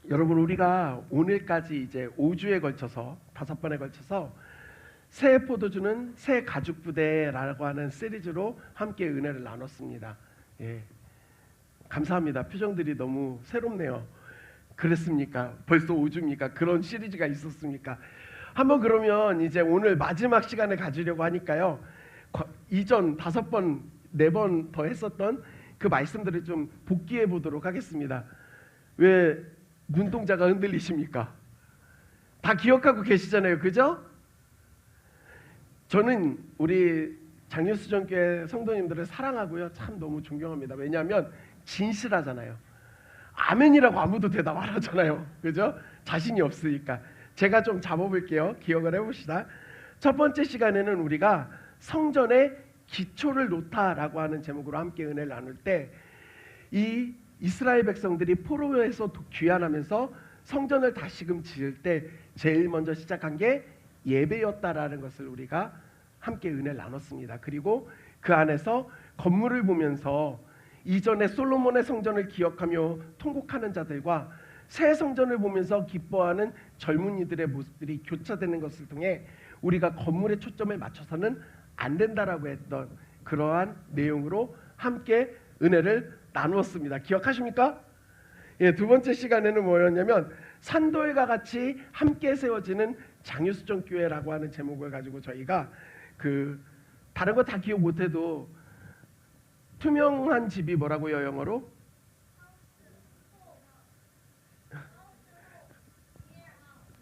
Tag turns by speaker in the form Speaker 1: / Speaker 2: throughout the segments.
Speaker 1: 여러분, 우리가 오늘까지 이제 5주에 걸쳐서 5번에 걸쳐서 새 포도주는 새 가죽 부대라고 하는 시리즈로 함께 은혜를 나눴습니다. 예, 감사합니다. 표정들이 너무 새롭네요. 그랬습니까? 벌써 5주입니까? 그런 시리즈가 있었습니까? 한번 그러면 이제 오늘 마지막 시간을 가지려고 하니까요. 이전 5번, 4번 더 했었던 그 말씀들을 좀 복기해 보도록 하겠습니다. 왜 눈동자가 흔들리십니까? 다 기억하고 계시잖아요, 그죠? 저는 우리 장유수전교회 성도님들을 사랑하고요, 참 너무 존경합니다. 왜냐하면 진실하잖아요. 아멘이라고 아무도 대답 안 하잖아요, 그죠? 자신이 없으니까. 제가 좀 잡아볼게요. 기억을 해봅시다. 첫 번째 시간에는 우리가 성전의 기초를 놓다라고 하는 제목으로 함께 은혜를 나눌 때, 이 이스라엘 백성들이 포로에서 귀환하면서 성전을 다시금 지을 때 제일 먼저 시작한 게 예배였다라는 것을 우리가 함께 은혜를 나눴습니다. 그리고 그 안에서 건물을 보면서 이전에 솔로몬의 성전을 기억하며 통곡하는 자들과 새 성전을 보면서 기뻐하는 젊은이들의 모습들이 교차되는 것을 통해 우리가 건물에 초점을 맞춰서는 안 된다라고 했던 그러한 내용으로 함께 은혜를 나누었습니다. 기억하십니까? 예, 두 번째 시간에는 뭐였냐면 산돌과 같이 함께 세워지는 장유수전 교회라고 하는 제목을 가지고 저희가 다른 거 다 기억 못해도 투명한 집이 뭐라고요, 영어로?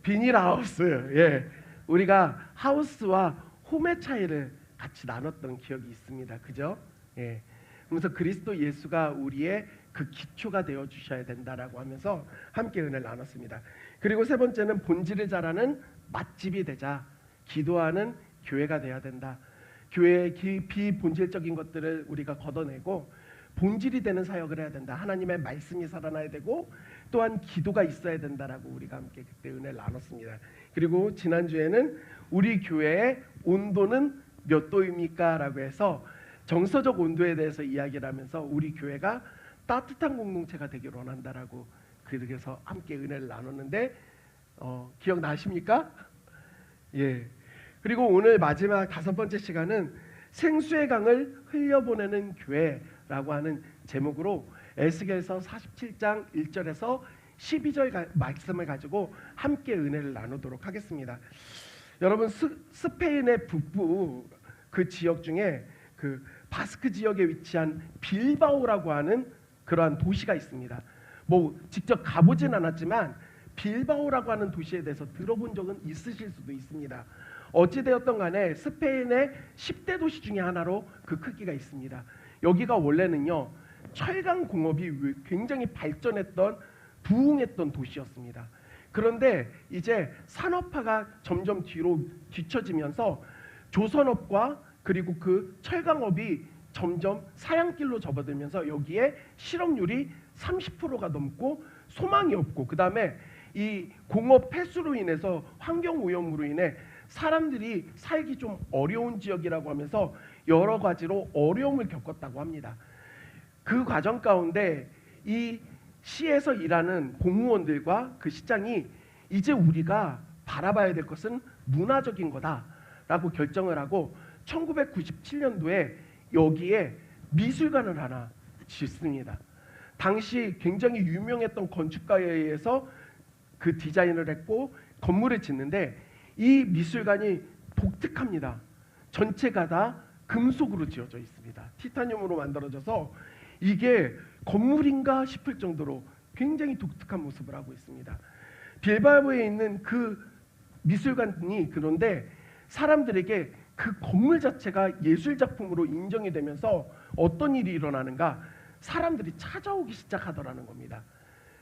Speaker 1: 비닐하우스. 예, 우리가 하우스와 홈의 차이를 같이 나눴던 기억이 있습니다. 그죠? 예. 그래서 그리스도 예수가 우리의 그 기초가 되어 주셔야 된다라고 하면서 함께 은혜를 나눴습니다. 그리고 세 번째는 본질을 잘하는 맛집이 되자, 기도하는 교회가 돼야 된다. 교회의 비본질적인 것들을 우리가 걷어내고 본질이 되는 사역을 해야 된다. 하나님의 말씀이 살아나야 되고 또한 기도가 있어야 된다라고 우리가 함께 그때 은혜를 나눴습니다. 그리고 지난주에는 우리 교회의 온도는 몇 도입니까? 라고 해서 정서적 온도에 대해서 이야기를 하면서 우리 교회가 따뜻한 공동체가 되기를 원한다라고 그래서 함께 은혜를 나눴는데 기억나십니까? 예. 그리고 오늘 마지막 5번째 시간은 생수의 강을 흘려보내는 교회라고 하는 제목으로 에스겔서 47장 1절에서 12절 말씀을 가지고 함께 은혜를 나누도록 하겠습니다. 여러분, 스페인의 북부 그 지역 중에 그 바스크 지역에 위치한 빌바오라고 하는 그러한 도시가 있습니다. 뭐 직접 가보진 않았지만 빌바오라고 하는 도시에 대해서 들어본 적은 있으실 수도 있습니다. 어찌되었던 간에 스페인의 10대 도시 중에 하나로 그 크기가 있습니다. 여기가 원래는요, 철강 공업이 굉장히 발전했던 부흥했던 도시였습니다. 그런데 이제 산업화가 점점 뒤로 뒤처지면서 조선업과 그리고 그 철강업이 점점 사양길로 접어들면서 여기에 실업률이 30%가 넘고 소망이 없고, 그 다음에 이 공업 폐수로 인해서 환경오염으로 인해 사람들이 살기 좀 어려운 지역이라고 하면서 여러 가지로 어려움을 겪었다고 합니다. 그 과정 가운데 이 시에서 일하는 공무원들과 그 시장이 이제 우리가 바라봐야 될 것은 문화적인 거다라고 결정을 하고 1997년도에 여기에 미술관을 하나 짓습니다. 당시 굉장히 유명했던 건축가에 의해서 그 디자인을 했고 건물을 짓는데 이 미술관이 독특합니다. 전체가 다 금속으로 지어져 있습니다. 티타늄으로 만들어져서 이게 건물인가 싶을 정도로 굉장히 독특한 모습을 하고 있습니다. 빌바오에 있는 그 미술관이 그런데 사람들에게 그 건물 자체가 예술작품으로 인정이 되면서 어떤 일이 일어나는가, 사람들이 찾아오기 시작하더라는 겁니다.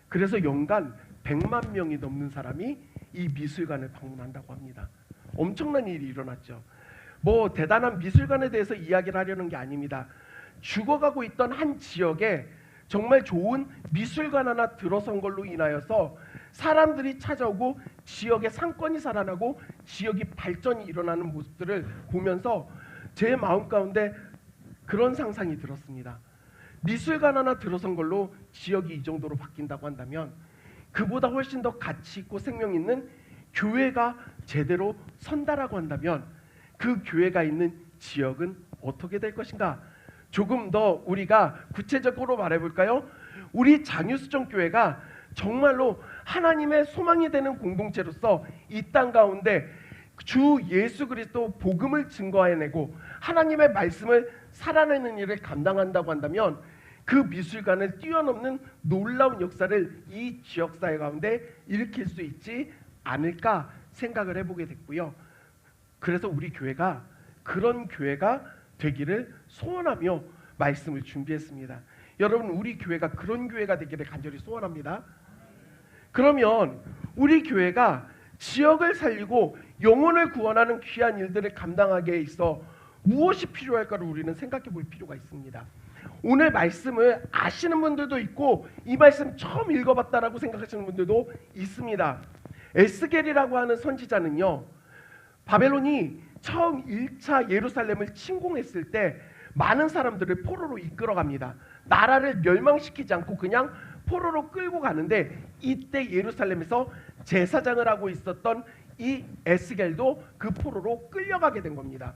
Speaker 1: 그래서 연간 100만 명이 넘는 사람이 이 미술관을 방문한다고 합니다. 엄청난 일이 일어났죠. 뭐 대단한 미술관에 대해서 이야기를 하려는 게 아닙니다. 죽어가고 있던 한 지역에 정말 좋은 미술관 하나 들어선 걸로 인하여서 사람들이 찾아오고 지역의 상권이 살아나고 지역이 발전이 일어나는 모습들을 보면서 제 마음 가운데 그런 상상이 들었습니다. 미술관 하나 들어선 걸로 지역이 이 정도로 바뀐다고 한다면 그보다 훨씬 더 가치 있고 생명 있는 교회가 제대로 선다라고 한다면 그 교회가 있는 지역은 어떻게 될 것인가? 조금 더 우리가 구체적으로 말해볼까요? 우리 장유수정 교회가 정말로 하나님의 소망이 되는 공동체로서 이 땅 가운데 주 예수 그리스도 복음을 증거해내고 하나님의 말씀을 살아내는 일을 감당한다고 한다면 그 미술관을 뛰어넘는 놀라운 역사를 이 지역사회 가운데 일으킬 수 있지 않을까 생각을 해보게 됐고요. 그래서 우리 교회가 그런 교회가 되기를 소원하며 말씀을 준비했습니다. 여러분, 우리 교회가 그런 교회가 되기를 간절히 소원합니다. 그러면 우리 교회가 지역을 살리고 영혼을 구원하는 귀한 일들을 감당하기에 있어 무엇이 필요할까를 우리는 생각해 볼 필요가 있습니다. 오늘 말씀을 아시는 분들도 있고 이 말씀 처음 읽어봤다라고 생각하시는 분들도 있습니다. 에스겔이라고 하는 선지자는요, 바벨론이 처음 1차 예루살렘을 침공했을 때 많은 사람들을 포로로 이끌어갑니다. 나라를 멸망시키지 않고 그냥 포로로 끌고 가는데 이때 예루살렘에서 제사장을 하고 있었던 이 에스겔도 그 포로로 끌려가게 된 겁니다.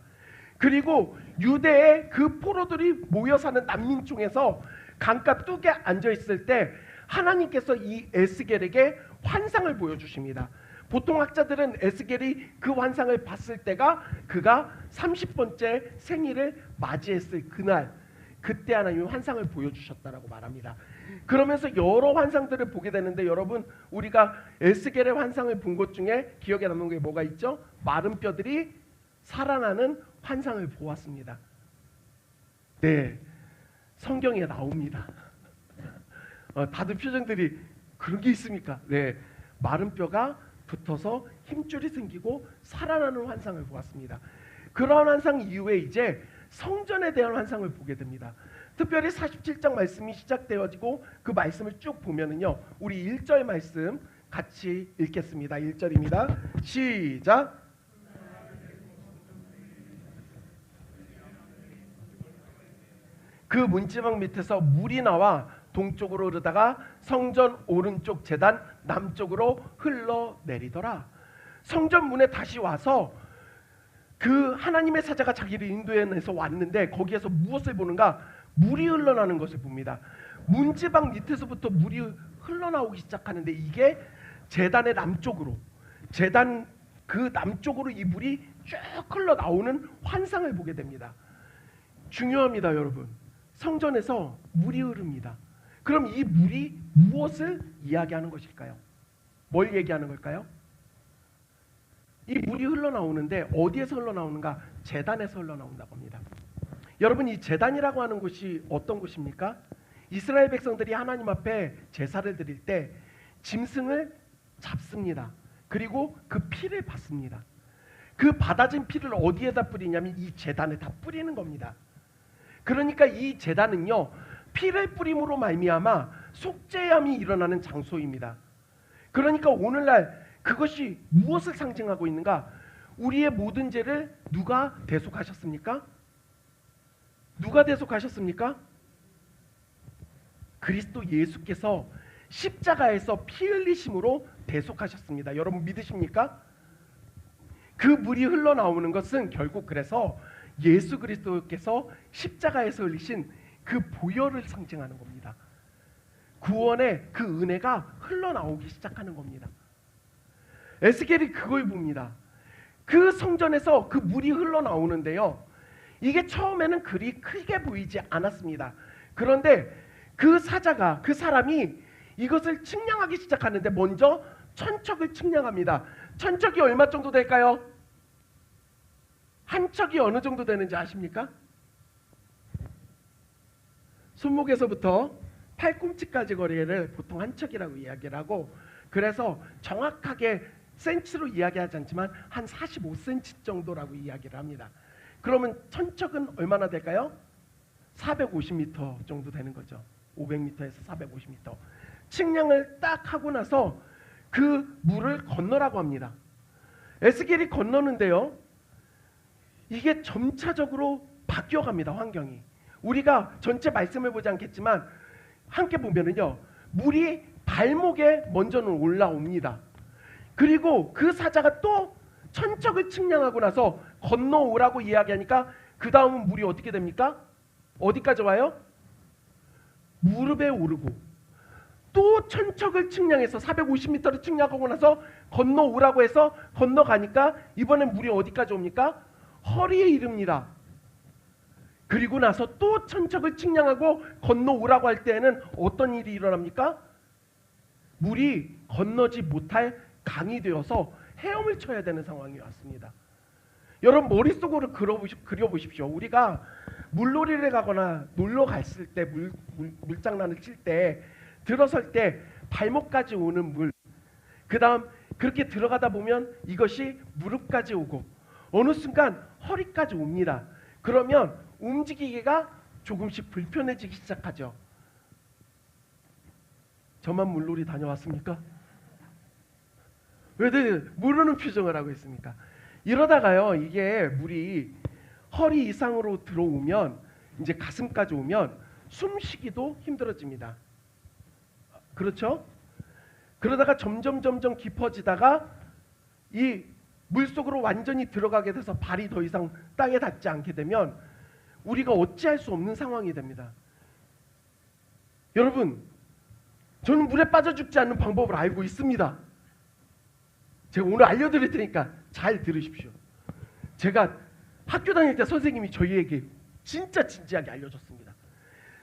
Speaker 1: 그리고 유대의 그 포로들이 모여 사는 난민중에서 강가 뚝에 앉아 있을 때 하나님께서 이 에스겔에게 환상을 보여주십니다. 보통 학자들은 에스겔이 그 환상을 봤을 때가 그가 30번째 생일을 맞이했을 그날, 그때 하나님이 환상을 보여주셨다라고 말합니다. 그러면서 여러 환상들을 보게 되는데 여러분, 우리가 에스겔의 환상을 본 것 중에 기억에 남는 게 뭐가 있죠? 마른 뼈들이 살아나는 환상을 보았습니다. 네, 성경에 나옵니다. 다들 표정들이 그런 게 있습니까? 네, 마른 뼈가 붙어서 힘줄이 생기고 살아나는 환상을 보았습니다. 그런 환상 이후에 이제 성전에 대한 환상을 보게 됩니다. 특별히 47장 말씀이 시작되어지고 그 말씀을 쭉 보면은요, 우리 1절 말씀 같이 읽겠습니다. 1절입니다. 시작. 그 문지방 밑에서 물이 나와 동쪽으로 흐르다가 성전 오른쪽 제단 남쪽으로 흘러내리더라. 성전 문에 다시 와서 그 하나님의 사자가 자기를 인도해내서 왔는데 거기에서 무엇을 보는가? 물이 흘러나는 것을 봅니다. 문지방 밑에서부터 물이 흘러나오기 시작하는데 이게 제단의 남쪽으로, 제단 그 남쪽으로 이 물이 쭉 흘러나오는 환상을 보게 됩니다. 중요합니다, 여러분. 성전에서 물이 흐릅니다. 그럼 이 물이 무엇을 이야기하는 것일까요? 뭘 얘기하는 걸까요? 이 물이 흘러나오는데 어디에서 흘러나오는가? 제단에서 흘러나온다고 합니다. 여러분, 이 제단이라고 하는 곳이 어떤 곳입니까? 이스라엘 백성들이 하나님 앞에 제사를 드릴 때 짐승을 잡습니다. 그리고 그 피를 받습니다. 그 받아진 피를 어디에다 뿌리냐면 이 제단에 다 뿌리는 겁니다. 그러니까 이 제단은요, 피를 뿌림으로 말미암아 속죄함이 일어나는 장소입니다. 그러니까 오늘날 그것이 무엇을 상징하고 있는가? 우리의 모든 죄를 누가 대속하셨습니까? 누가 대속하셨습니까? 그리스도 예수께서 십자가에서 피 흘리심으로 대속하셨습니다. 여러분 믿으십니까? 그 물이 흘러나오는 것은 결국 그래서 예수 그리스도께서 십자가에서 흘리신 그 보혈을 상징하는 겁니다. 구원의 그 은혜가 흘러나오기 시작하는 겁니다. 에스겔이 그걸 봅니다. 그 성전에서 그 물이 흘러나오는데요, 이게 처음에는 그리 크게 보이지 않았습니다. 그런데 그 사자가, 그 사람이 이것을 측량하기 시작하는데 먼저 천척을 측량합니다. 천척이 얼마 정도 될까요? 한 척이 어느 정도 되는지 아십니까? 손목에서부터 팔꿈치까지 거리를 보통 한 척이라고 이야기를 하고, 그래서 정확하게 센치로 이야기하지 않지만 한 45cm 정도라고 이야기를 합니다. 그러면 천척은 얼마나 될까요? 450m 정도 되는 거죠. 500m에서 450m. 측량을 딱 하고 나서 그 물을 건너라고 합니다. 에스겔이 건너는데요, 이게 점차적으로 바뀌어갑니다. 환경이. 우리가 전체 말씀을 보지 않겠지만 함께 보면은요, 물이 발목에 먼저는 올라옵니다. 그리고 그 사자가 또 천척을 측량하고 나서 건너오라고 이야기하니까 그 다음은 물이 어떻게 됩니까? 어디까지 와요? 무릎에 오르고, 또 천척을 측량해서 450m를 측량하고 나서 건너오라고 해서 건너가니까 이번엔 물이 어디까지 옵니까? 허리에 이릅니다. 그리고 나서 또 천척을 측량하고 건너오라고 할 때에는 어떤 일이 일어납니까? 물이 건너지 못할 강이 되어서 헤엄을 쳐야 되는 상황이 왔습니다. 여러분 머릿속으로 그려보십시오. 우리가 물놀이를 가거나 놀러 갔을 때 물장난을 칠 때 들어설 때 발목까지 오는 물, 그 다음 그렇게 들어가다 보면 이것이 무릎까지 오고 어느 순간 허리까지 옵니다. 그러면 움직이기가 조금씩 불편해지기 시작하죠. 저만 물놀이 다녀왔습니까? 왜들 모르는 표정을 하고 있습니까? 이러다가요, 이게 물이 허리 이상으로 들어오면, 이제 가슴까지 오면 숨쉬기도 힘들어집니다. 그렇죠? 그러다가 점점 깊어지다가 이 물속으로 완전히 들어가게 돼서 발이 더 이상 땅에 닿지 않게 되면 우리가 어찌할 수 없는 상황이 됩니다. 여러분, 저는 물에 빠져 죽지 않는 방법을 알고 있습니다. 제가 오늘 알려드릴 테니까 잘 들으십시오. 제가 학교 다닐 때 선생님이 저희에게 진짜 진지하게 알려줬습니다.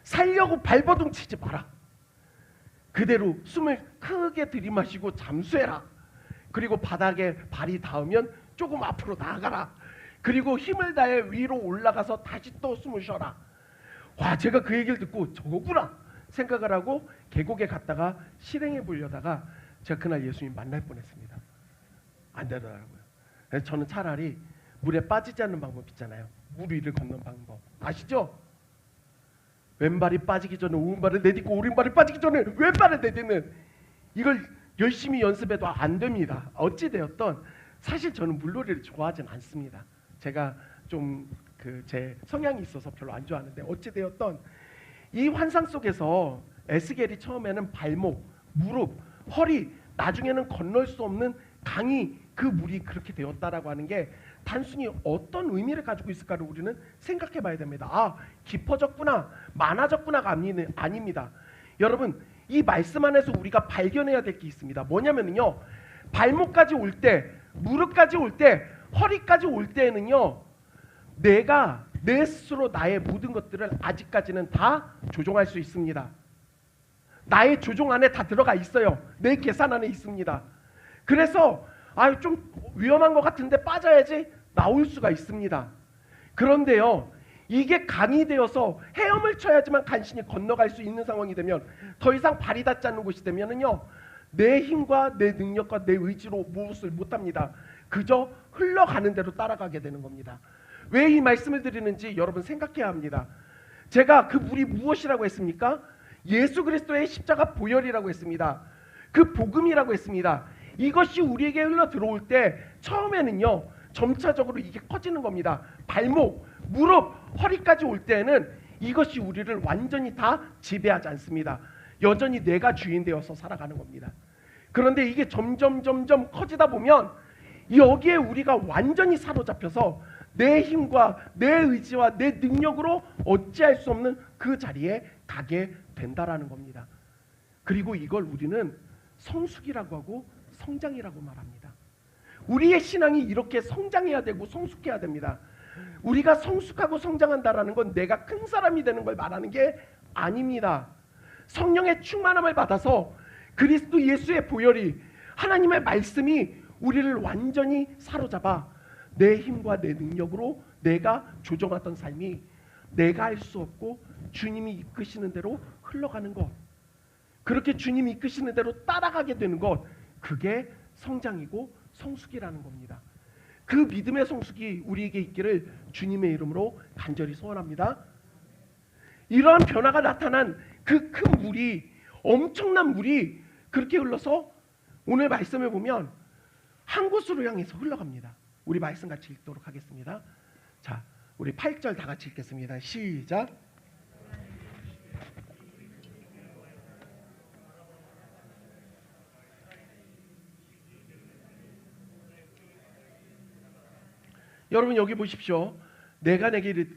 Speaker 1: 살려고 발버둥 치지 마라. 그대로 숨을 크게 들이마시고 잠수해라. 그리고 바닥에 발이 닿으면 조금 앞으로 나가라. 그리고 힘을 다해 위로 올라가서 다시 또 숨을 쉬어라. 와, 제가 그 얘기를 듣고 저거구나 생각을 하고 계곡에 갔다가 실행해 보려다가 제가 그날 예수님 만날 뻔했습니다. 안 되더라고요. 그래서 저는 차라리 물에 빠지지 않는 방법 있잖아요. 물 위를 걷는 방법 아시죠? 왼발이 빠지기 전에 오른발을 내딛고 오른발이 빠지기 전에 왼발을 내딛는, 이걸 열심히 연습해도 안 됩니다. 어찌되었던 사실 저는 물놀이를 좋아하진 않습니다. 제가 좀 제 성향이 있어서 별로 안 좋아하는데 어찌되었던 이 환상 속에서 에스겔이 처음에는 발목, 무릎, 허리, 나중에는 건널 수 없는 강이, 그 물이 그렇게 되었다라고 하는 게 단순히 어떤 의미를 가지고 있을까를 우리는 생각해 봐야 됩니다. 아, 깊어졌구나, 많아졌구나가 아닙니다. 여러분, 이 말씀 안에서 우리가 발견해야 될 게 있습니다. 뭐냐면요, 발목까지 올 때, 무릎까지 올 때, 허리까지 올 때에는요, 내가 내 스스로 나의 모든 것들을 아직까지는 다 조종할 수 있습니다. 나의 조종 안에 다 들어가 있어요. 내 계산 안에 있습니다. 그래서 좀 위험한 것 같은데 빠져야지 나올 수가 있습니다. 그런데요, 이게 강이 되어서 헤엄을 쳐야지만 간신히 건너갈 수 있는 상황이 되면, 더 이상 발이 닿지 않는 곳이 되면은요, 내 힘과 내 능력과 내 의지로 무엇을 못합니다. 그저 흘러가는 대로 따라가게 되는 겁니다. 왜 이 말씀을 드리는지 여러분 생각해야 합니다. 제가 그 물이 무엇이라고 했습니까? 예수 그리스도의 십자가 보혈이라고 했습니다. 그 복음이라고 했습니다. 이것이 우리에게 흘러 들어올 때 처음에는요, 점차적으로 이게 커지는 겁니다. 발목, 무릎, 허리까지 올 때는 이것이 우리를 완전히 다 지배하지 않습니다. 여전히 내가 주인 되어서 살아가는 겁니다. 그런데 이게 점점 커지다 보면 여기에 우리가 완전히 사로잡혀서 내 힘과 내 의지와 내 능력으로 어찌할 수 없는 그 자리에 가게 된다라는 겁니다. 그리고 이걸 우리는 성숙이라고 하고 성장이라고 말합니다. 우리의 신앙이 이렇게 성장해야 되고 성숙해야 됩니다. 우리가 성숙하고 성장한다라는 건 내가 큰 사람이 되는 걸 말하는 게 아닙니다. 성령의 충만함을 받아서 그리스도 예수의 보혈이, 하나님의 말씀이 우리를 완전히 사로잡아 내 힘과 내 능력으로 내가 조종하던 삶이 내가 할 수 없고 주님이 이끄시는 대로 흘러가는 것, 그렇게 주님이 이끄시는 대로 따라가게 되는 것, 그게 성장이고 성숙이라는 겁니다. 그 믿음의 성숙이 우리에게 있기를 주님의 이름으로 간절히 소원합니다. 이러한 변화가 나타난 그 큰 물이, 엄청난 물이 그렇게 흘러서 오늘 말씀을 보면 한 곳으로 향해서 흘러갑니다. 우리 말씀 같이 읽도록 하겠습니다. 자, 우리 8절 다 같이 읽겠습니다. 시작. 여러분 여기 보십시오.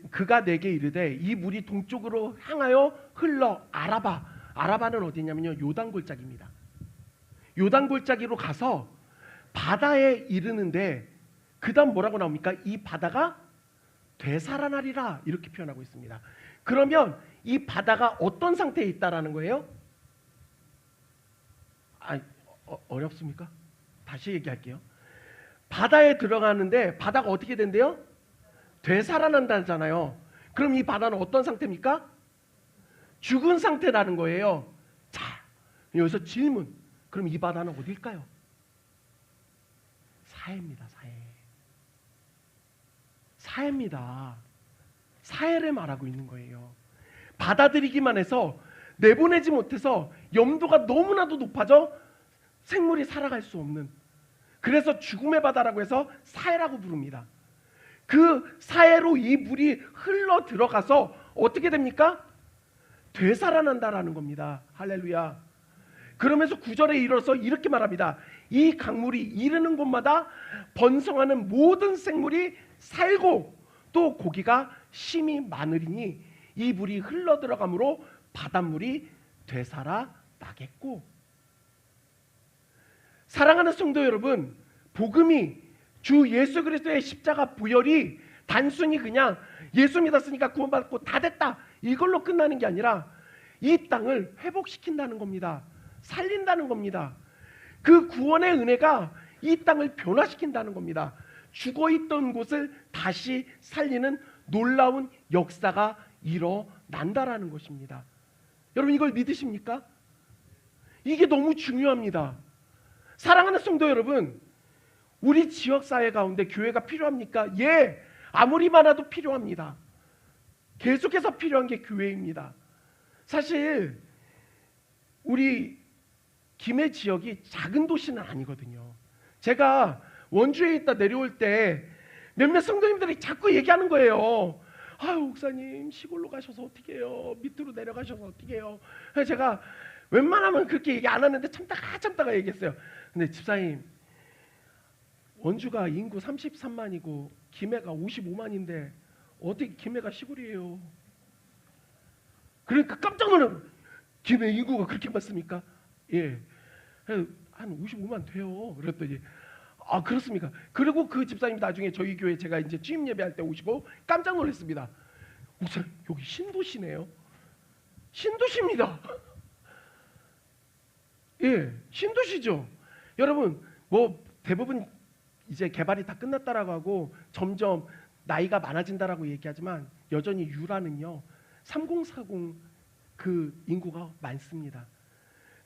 Speaker 1: 그가 내게 이르되 이 물이 동쪽으로 향하여 흘러 아라바는 어디냐면요, 요단 골짜기입니다. 요단 골짜기로 가서 바다에 이르는데 그 다음 뭐라고 나옵니까? 이 바다가 되살아나리라, 이렇게 표현하고 있습니다. 그러면 이 바다가 어떤 상태에 있다라는 거예요? 어렵습니까? 다시 얘기할게요. 바다에 들어가는데 바다가 어떻게 된대요? 되살아난다잖아요. 그럼 이 바다는 어떤 상태입니까? 죽은 상태라는 거예요. 자, 여기서 질문. 그럼 이 바다는 어딜까요? 사해입니다. 사해입니다. 사해를 말하고 있는 거예요. 받아들이기만 해서, 내보내지 못해서 염도가 너무나도 높아져 생물이 살아갈 수 없는, 그래서 죽음의 바다라고 해서 사해라고 부릅니다. 그 사해로 이 물이 흘러 들어가서 어떻게 됩니까? 되살아난다라는 겁니다. 할렐루야. 그러면서 9절에 이르러서 이렇게 말합니다. 이 강물이 이르는 곳마다 번성하는 모든 생물이 살고 또 고기가 심히 많으리니 이 물이 흘러 들어가므로 바닷물이 되살아나겠고. 사랑하는 성도 여러분, 복음이, 주 예수 그리스도의 십자가 부활이 단순히 그냥 예수 믿었으니까 구원받고 다 됐다, 이걸로 끝나는 게 아니라 이 땅을 회복시킨다는 겁니다. 살린다는 겁니다. 그 구원의 은혜가 이 땅을 변화시킨다는 겁니다. 죽어있던 곳을 다시 살리는 놀라운 역사가 일어난다라는 것입니다. 여러분 이걸 믿으십니까? 이게 너무 중요합니다. 사랑하는 성도 여러분, 우리 지역사회 가운데 교회가 필요합니까? 예, 아무리 많아도 필요합니다. 계속해서 필요한 게 교회입니다. 사실 우리 김해 지역이 작은 도시는 아니거든요. 제가 원주에 있다 내려올 때 몇몇 성도님들이 자꾸 얘기하는 거예요. 아유, 목사님 시골로 가셔서 어떻게 해요? 밑으로 내려가셔서 어떻게 해요? 제가 웬만하면 그렇게 얘기 안 하는데 참다가 얘기했어요. 근데 집사님, 원주가 인구 33만이고 김해가 55만인데 어떻게 김해가 시골이에요? 그러니까 깜짝 놀라요. 김해 인구가 그렇게 많습니까? 예, 한 55만 돼요. 그랬더니 아, 그렇습니까? 그리고 그 집사님 나중에 저희 교회 제가 이제 취임 예배할 때 오시고 깜짝 놀랐습니다. 목사님, 여기 신도시네요. 신도시입니다. 예, 신도시죠. 여러분, 뭐 대부분 이제 개발이 다 끝났다라고 하고 점점 나이가 많아진다라고 얘기하지만 여전히 유라는요 3040 그 인구가 많습니다.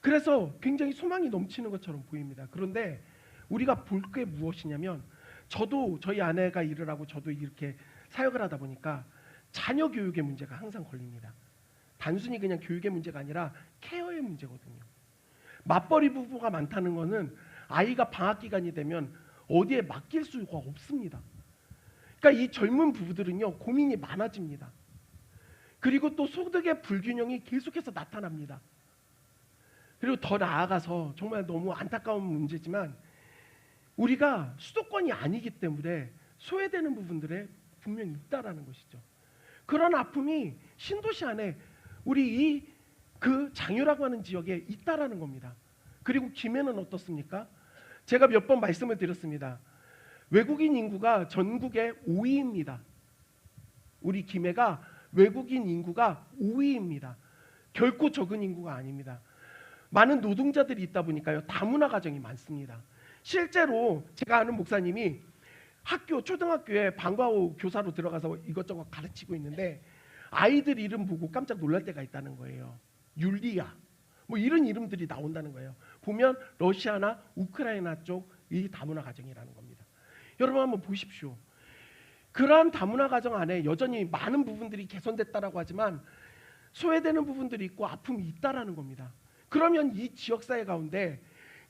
Speaker 1: 그래서 굉장히 소망이 넘치는 것처럼 보입니다. 그런데 우리가 볼 게 무엇이냐면, 저도 저희 아내가 일을 하고 저도 이렇게 사역을 하다 보니까 자녀 교육의 문제가 항상 걸립니다. 단순히 그냥 교육의 문제가 아니라 케어의 문제거든요. 맞벌이 부부가 많다는 것은 아이가 방학 기간이 되면 어디에 맡길 수가 없습니다. 그러니까 이 젊은 부부들은요 고민이 많아집니다. 그리고 또 소득의 불균형이 계속해서 나타납니다. 그리고 더 나아가서 정말 너무 안타까운 문제지만, 우리가 수도권이 아니기 때문에 소외되는 부분들에 분명히 있다라는 것이죠. 그런 아픔이 신도시 안에 우리 그 장유라고 하는 지역에 있다라는 겁니다. 그리고 김해는 어떻습니까? 제가 몇 번 말씀을 드렸습니다. 외국인 인구가 전국의 5위입니다. 우리 김해가 외국인 인구가 5위입니다. 결코 적은 인구가 아닙니다. 많은 노동자들이 있다 보니까요 다문화 가정이 많습니다. 실제로 제가 아는 목사님이 초등학교에 방과 후 교사로 들어가서 이것저것 가르치고 있는데 아이들 이름 보고 깜짝 놀랄 때가 있다는 거예요. 율리아 뭐 이런 이름들이 나온다는 거예요. 보면 러시아나 우크라이나 쪽이 다문화 가정이라는 겁니다. 여러분 한번 보십시오. 그러한 다문화 가정 안에 여전히 많은 부분들이 개선됐다라고 하지만 소외되는 부분들이 있고 아픔이 있다라는 겁니다. 그러면 이 지역사회 가운데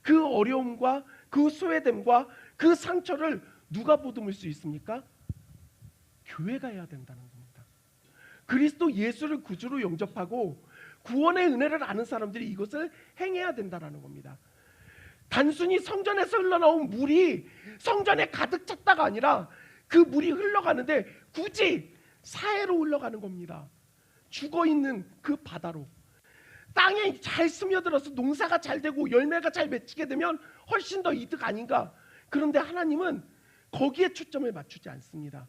Speaker 1: 그 어려움과 그 소외됨과 그 상처를 누가 보듬을 수 있습니까? 교회가 해야 된다는 겁니다. 그리스도 예수를 구주로 영접하고 구원의 은혜를 아는 사람들이 이것을 행해야 된다는 겁니다. 단순히 성전에서 흘러나온 물이 성전에 가득 찼다가 아니라 그 물이 흘러가는데 굳이 사해로 흘러가는 겁니다. 죽어있는 그 바다로. 땅에 잘 스며들어서 농사가 잘 되고 열매가 잘 맺히게 되면 훨씬 더 이득 아닌가. 그런데 하나님은 거기에 초점을 맞추지 않습니다.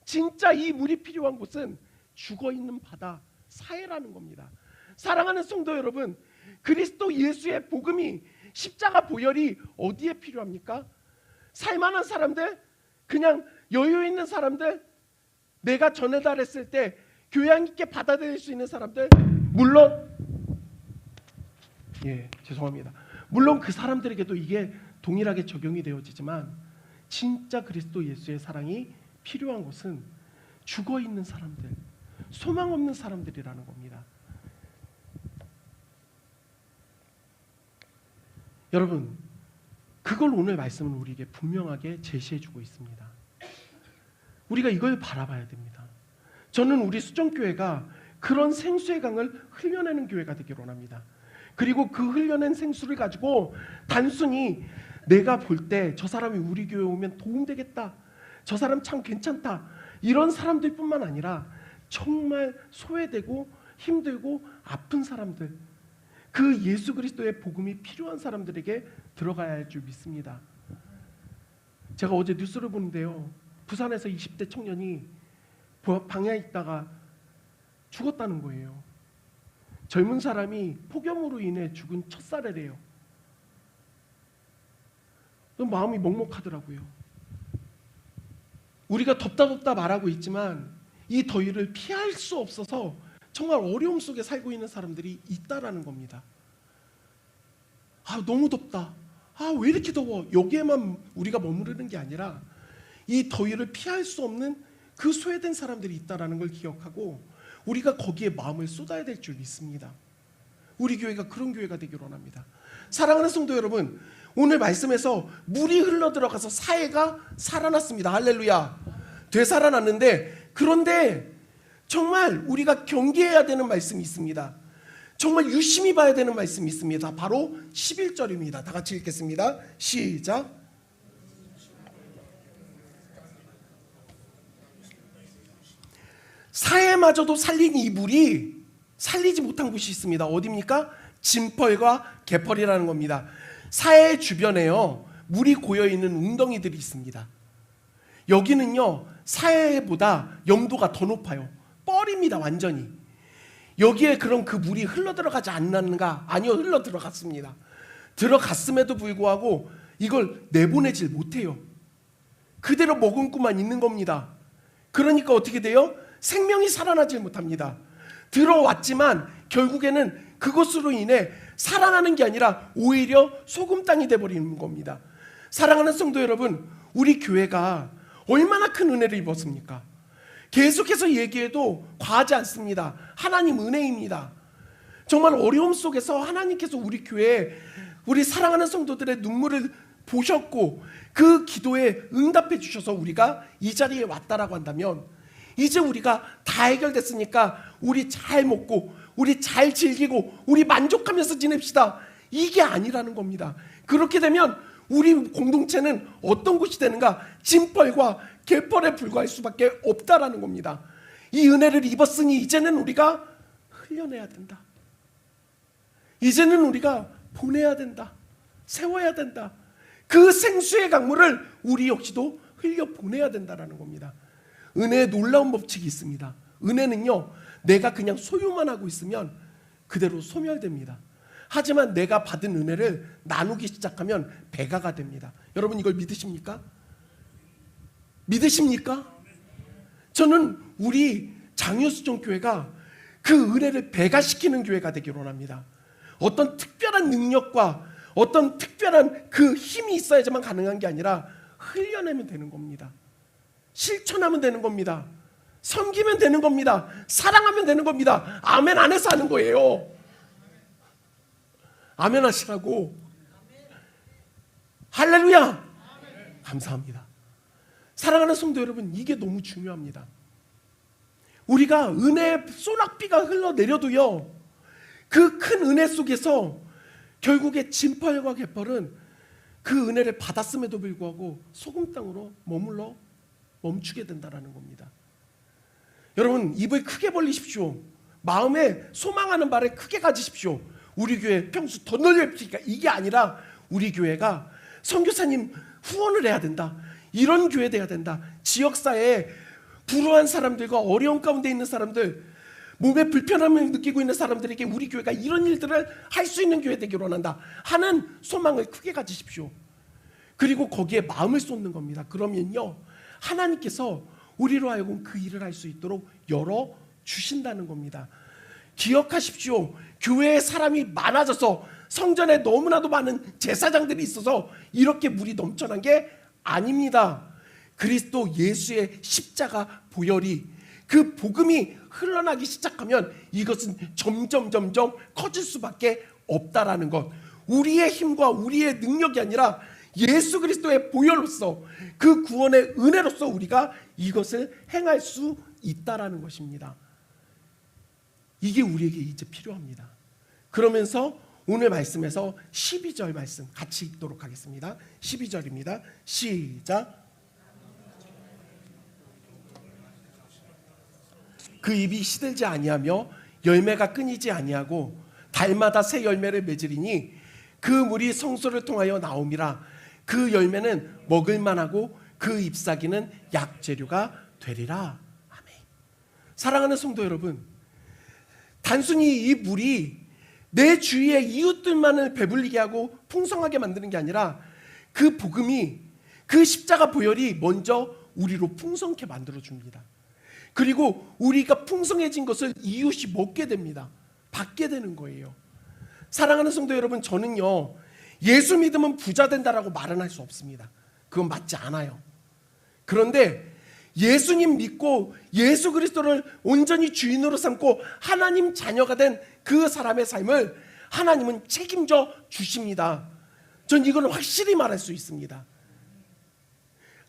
Speaker 1: 진짜 이 물이 필요한 곳은 죽어있는 바다 사해라는 겁니다. 사랑하는 성도 여러분, 그리스도 예수의 복음이, 십자가 보혈이 어디에 필요합니까? 살만한 사람들, 그냥 여유 있는 사람들, 내가 전해달했을 때 교양 있게 받아들일 수 있는 사람들, 물론 죄송합니다. 물론 그 사람들에게도 이게 동일하게 적용이 되어지지만 진짜 그리스도 예수의 사랑이 필요한 곳은 죽어있는 사람들, 소망 없는 사람들이라는 겁니다. 여러분, 그걸 오늘 말씀은 우리에게 분명하게 제시해주고 있습니다. 우리가 이걸 바라봐야 됩니다. 저는 우리 수정교회가 그런 생수의 강을 흘려내는 교회가 되기를 원합니다. 그리고 그 흘려낸 생수를 가지고 단순히 내가 볼 때 저 사람이 우리 교회 오면 도움되겠다, 저 사람 참 괜찮다, 이런 사람들 뿐만 아니라 정말 소외되고 힘들고 아픈 사람들, 그 예수 그리스도의 복음이 필요한 사람들에게 들어가야 할 줄 믿습니다. 제가 어제 뉴스를 보는데요, 부산에서 20대 청년이 방에 있다가 죽었다는 거예요. 젊은 사람이 폭염으로 인해 죽은 첫 사례래요. 마음이 먹먹하더라고요. 우리가 덥다 말하고 있지만 이 더위를 피할 수 없어서 정말 어려움 속에 살고 있는 사람들이 있다라는 겁니다. 너무 덥다, 왜 이렇게 더워, 여기에만 우리가 머무르는 게 아니라 이 더위를 피할 수 없는 그 소외된 사람들이 있다라는 걸 기억하고 우리가 거기에 마음을 쏟아야 될 줄 믿습니다. 우리 교회가 그런 교회가 되기를 원합니다. 사랑하는 성도 여러분, 오늘 말씀에서 물이 흘러들어가서 사해가 살아났습니다. 할렐루야. 되살아났는데, 그런데 정말 우리가 경계해야 되는 말씀이 있습니다. 정말 유심히 봐야 되는 말씀이 있습니다. 바로 11절입니다. 다 같이 읽겠습니다. 시작. 사해마저도 살린 이 물이 살리지 못한 곳이 있습니다. 어디입니까? 진펄과 개펄이라는 겁니다. 사해 주변에요, 물이 고여있는 웅덩이들이 있습니다. 여기는요, 사해보다 염도가 더 높아요. 뻘입니다, 완전히. 여기에 그럼 그 물이 흘러들어가지 않았는가? 아니요, 흘러들어갔습니다. 들어갔음에도 불구하고 이걸 내보내질 못해요. 그대로 머금고만 있는 겁니다. 그러니까 어떻게 돼요? 생명이 살아나질 못합니다. 들어왔지만 결국에는 그것으로 인해 살아나는 게 아니라 오히려 소금 땅이 돼버리는 겁니다. 사랑하는 성도 여러분, 우리 교회가 얼마나 큰 은혜를 입었습니까? 계속해서 얘기해도 과하지 않습니다. 하나님 은혜입니다. 정말 어려움 속에서 하나님께서 우리 교회에 우리 사랑하는 성도들의 눈물을 보셨고 그 기도에 응답해 주셔서 우리가 이 자리에 왔다라고 한다면, 이제 우리가 다 해결됐으니까 우리 잘 먹고 우리 잘 즐기고 우리 만족하면서 지냅시다, 이게 아니라는 겁니다. 그렇게 되면 우리 공동체는 어떤 곳이 되는가? 진펄과 개펄에 불과할 수밖에 없다라는 겁니다. 이 은혜를 입었으니 이제는 우리가 흘려내야 된다. 이제는 우리가 보내야 된다. 세워야 된다. 그 생수의 강물을 우리 역시도 흘려보내야 된다라는 겁니다. 은혜의 놀라운 법칙이 있습니다. 은혜는요, 내가 그냥 소유만 하고 있으면 그대로 소멸됩니다. 하지만 내가 받은 은혜를 나누기 시작하면 배가가 됩니다. 여러분, 이걸 믿으십니까? 믿으십니까? 저는 우리 장유수종교회가 그 은혜를 배가시키는 교회가 되기를 원합니다. 어떤 특별한 능력과 어떤 특별한 그 힘이 있어야지만 가능한 게 아니라 흘려내면 되는 겁니다. 실천하면 되는 겁니다. 섬기면 되는 겁니다. 사랑하면 되는 겁니다. 아멘 안 해서 하는 거예요. 아멘 하시라고. 할렐루야. 감사합니다. 사랑하는 성도 여러분, 이게 너무 중요합니다. 우리가 은혜의 소낙비가 흘러내려도요, 그 큰 은혜 속에서 결국에 진펄과 개펄은 그 은혜를 받았음에도 불구하고 소금 땅으로 머물러 멈추게 된다는 겁니다. 여러분, 입을 크게 벌리십시오. 마음에 소망하는 바를 크게 가지십시오. 우리 교회 평수 더 넓히니까 이게 아니라 우리 교회가 선교사님 후원을 해야 된다. 이런 교회 돼야 된다. 지역사회에 불우한 사람들과 어려운 가운데 있는 사람들, 몸에 불편함을 느끼고 있는 사람들에게 우리 교회가 이런 일들을 할 수 있는 교회 되기를 원한다 하는 소망을 크게 가지십시오. 그리고 거기에 마음을 쏟는 겁니다. 그러면요, 하나님께서 우리로 하여금 그 일을 할 수 있도록 열어주신다는 겁니다. 기억하십시오. 교회에 사람이 많아져서 성전에 너무나도 많은 제사장들이 있어서 이렇게 물이 넘쳐난 게 아닙니다. 그리스도 예수의 십자가 보혈이, 그 복음이 흘러나기 시작하면 이것은 점점 커질 수밖에 없다라는 것. 우리의 힘과 우리의 능력이 아니라 예수 그리스도의 보혈로서, 그 구원의 은혜로서 우리가 이것을 행할 수 있다라는 것입니다. 이게 우리에게 이제 필요합니다. 그러면서 오늘 말씀에서 12절 말씀 같이 읽도록 하겠습니다. 12절입니다. 시작. 그 잎이 시들지 아니하며 열매가 끊이지 아니하고 달마다 새 열매를 맺으리니 그 물이 성소를 통하여 나옴이라. 그 열매는 먹을만하고 그 잎사귀는 약재료가 되리라. 아멘. 사랑하는 성도 여러분, 단순히 이 물이 내 주위의 이웃들만을 배불리게 하고 풍성하게 만드는 게 아니라 그 복음이, 그 십자가 보혈이 먼저 우리로 풍성케 만들어줍니다. 그리고 우리가 풍성해진 것을 이웃이 먹게 됩니다. 받게 되는 거예요. 사랑하는 성도 여러분, 저는요, 예수 믿으면 부자 된다라고 말은 할 수 없습니다. 그건 맞지 않아요. 그런데 예수님 믿고 예수 그리스도를 온전히 주인으로 삼고 하나님 자녀가 된 그 사람의 삶을 하나님은 책임져 주십니다. 전 이걸 확실히 말할 수 있습니다.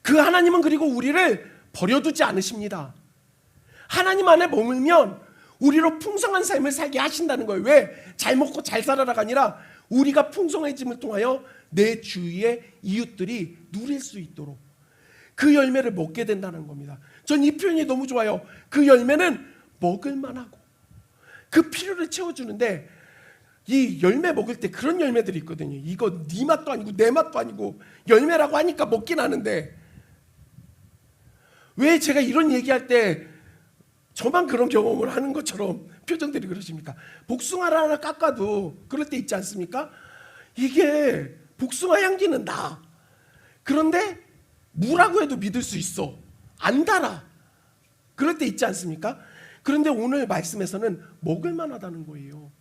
Speaker 1: 그 하나님은 그리고 우리를 버려두지 않으십니다. 하나님 안에 머물면 우리로 풍성한 삶을 살게 하신다는 거예요. 왜? 잘 먹고 잘 살아라가 아니라 우리가 풍성해짐을 통하여 내 주위의 이웃들이 누릴 수 있도록 그 열매를 먹게 된다는 겁니다. 전 이 표현이 너무 좋아요. 그 열매는 먹을만하고 그 필요를 채워주는데, 이 열매 먹을 때 그런 열매들이 있거든요. 이거 네 맛도 아니고 내 맛도 아니고 열매라고 하니까 먹긴 하는데, 왜 제가 이런 얘기할 때 저만 그런 경험을 하는 것처럼 표정들이 그러십니까? 복숭아를 하나 깎아도 그럴 때 있지 않습니까? 이게 복숭아 향기는 나. 그런데 무라고 해도 믿을 수 있어. 안 달아. 그럴 때 있지 않습니까? 그런데 오늘 말씀에서는 먹을 만하다는 거예요.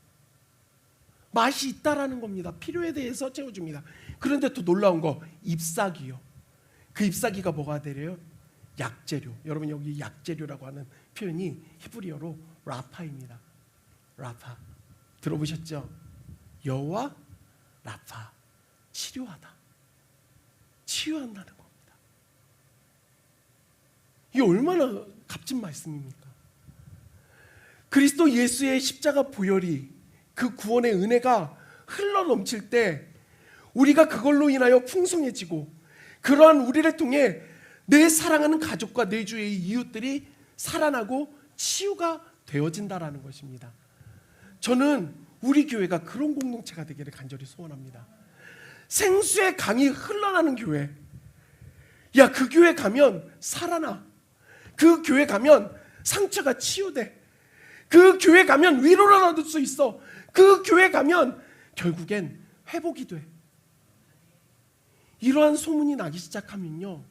Speaker 1: 맛이 있다라는 겁니다. 필요에 대해서 채워줍니다. 그런데 또 놀라운 거, 잎사귀요. 그 잎사귀가 뭐가 되래요? 약재료. 여러분, 여기 약재료라고 하는 표현이 히브리어로 라파입니다. 라파. 들어보셨죠? 여호와 라파. 치료하다. 치유한다는 겁니다. 이게 얼마나 값진 말씀입니까? 그리스도 예수의 십자가 보혈이, 그 구원의 은혜가 흘러 넘칠 때 우리가 그걸로 인하여 풍성해지고, 그러한 우리를 통해 내 사랑하는 가족과 내 주위의 이웃들이 살아나고 치유가 되어진다라는 것입니다. 저는 우리 교회가 그런 공동체가 되기를 간절히 소원합니다. 생수의 강이 흘러나는 교회. 야, 그 교회 가면 살아나. 그 교회 가면 상처가 치유돼. 그 교회 가면 위로를 얻을 수 있어. 그 교회 가면 결국엔 회복이 돼. 이러한 소문이 나기 시작하면요,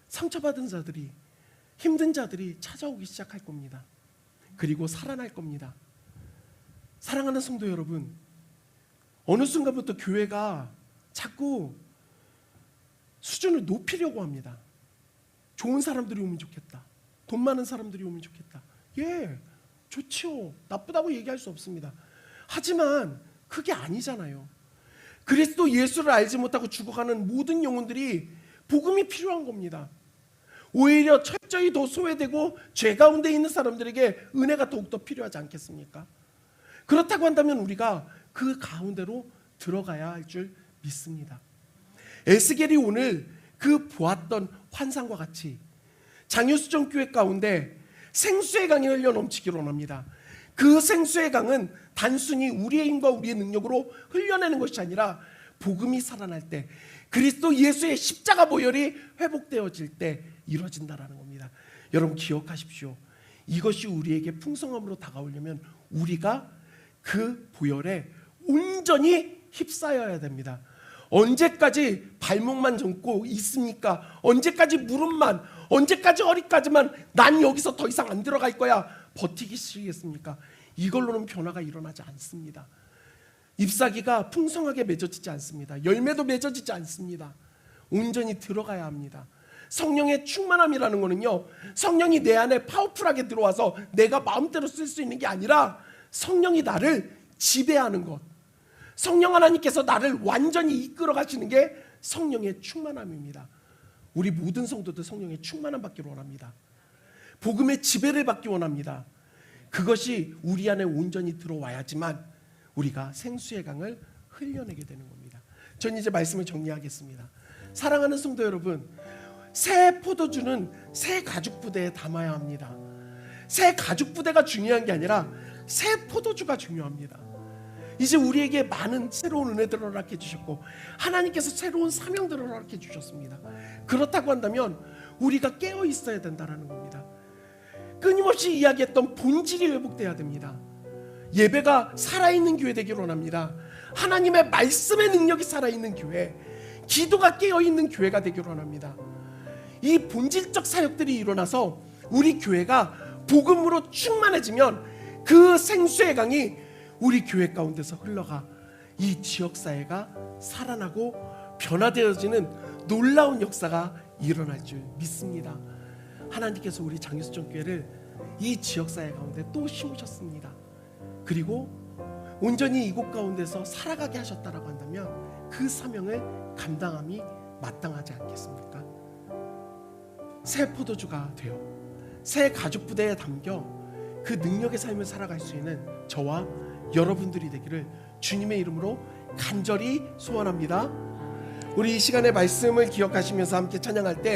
Speaker 1: 상처받은 자들이, 힘든 자들이 찾아오기 시작할 겁니다. 그리고 살아날 겁니다. 사랑하는 성도 여러분, 어느 순간부터 교회가 자꾸 수준을 높이려고 합니다. 좋은 사람들이 오면 좋겠다. 돈 많은 사람들이 오면 좋겠다. 예, 좋죠. 나쁘다고 얘기할 수 없습니다. 하지만 그게 아니잖아요. 그리스도 예수를 알지 못하고 죽어가는 모든 영혼들이 복음이 필요한 겁니다. 오히려 철저히 더 소외되고 죄 가운데 있는 사람들에게 은혜가 더욱더 필요하지 않겠습니까? 그렇다고 한다면 우리가 그 가운데로 들어가야 할 줄 믿습니다. 에스겔이 오늘 그 보았던 환상과 같이 장유수정 교회 가운데 생수의 강이 흘러 넘치기를 원합니다. 그 생수의 강은 단순히 우리의 힘과 우리의 능력으로 흘려내는 것이 아니라 복음이 살아날 때, 그리스도 예수의 십자가 보혈이 회복되어질 때 이루어진다라는 겁니다. 여러분 기억하십시오. 이것이 우리에게 풍성함으로 다가오려면 우리가 그 보혈에 온전히 휩싸여야 됩니다. 언제까지 발목만 잡고 있습니까? 언제까지 무릎만, 언제까지 허리까지만 난 여기서 더 이상 안 들어갈 거야 버티시겠습니까? 이걸로는 변화가 일어나지 않습니다. 잎사귀가 풍성하게 맺어지지 않습니다. 열매도 맺어지지 않습니다. 온전히 들어가야 합니다. 성령의 충만함이라는 거는요, 성령이 내 안에 파워풀하게 들어와서 내가 마음대로 쓸 수 있는 게 아니라 성령이 나를 지배하는 것, 성령 하나님께서 나를 완전히 이끌어 가시는 게 성령의 충만함입니다. 우리 모든 성도들 성령의 충만함 받기를 원합니다. 복음의 지배를 받기 원합니다. 그것이 우리 안에 온전히 들어와야지만 우리가 생수의 강을 흘려내게 되는 겁니다. 전 이제 말씀을 정리하겠습니다. 사랑하는 성도 여러분, 새 포도주는 새 가죽 부대에 담아야 합니다. 새 가죽 부대가 중요한 게 아니라 새 포도주가 중요합니다. 이제 우리에게 많은 새로운 은혜들을 허락해 주셨고 하나님께서 새로운 사명들을 허락해 주셨습니다. 그렇다고 한다면 우리가 깨어 있어야 된다는 겁니다. 끊임없이 이야기했던 본질이 회복돼야 됩니다. 예배가 살아있는 교회 되기를 원합니다. 하나님의 말씀의 능력이 살아있는 교회, 기도가 깨어있는 교회가 되기를 원합니다. 이 본질적 사역들이 일어나서 우리 교회가 복음으로 충만해지면 그 생수의 강이 우리 교회 가운데서 흘러가 이 지역사회가 살아나고 변화되어지는 놀라운 역사가 일어날 줄 믿습니다. 하나님께서 우리 장유수정 교회를 이 지역사회 가운데 또 심으셨습니다. 그리고 온전히 이곳 가운데서 살아가게 하셨다라고 한다면 그 사명을 감당함이 마땅하지 않겠습니까? 새 포도주가 되어 새 가죽 부대에 담겨 그 능력의 삶을 살아갈 수 있는 저와 여러분들이 되기를 주님의 이름으로 간절히 소원합니다. 우리 이 시간의 말씀을 기억하시면서 함께 찬양할 때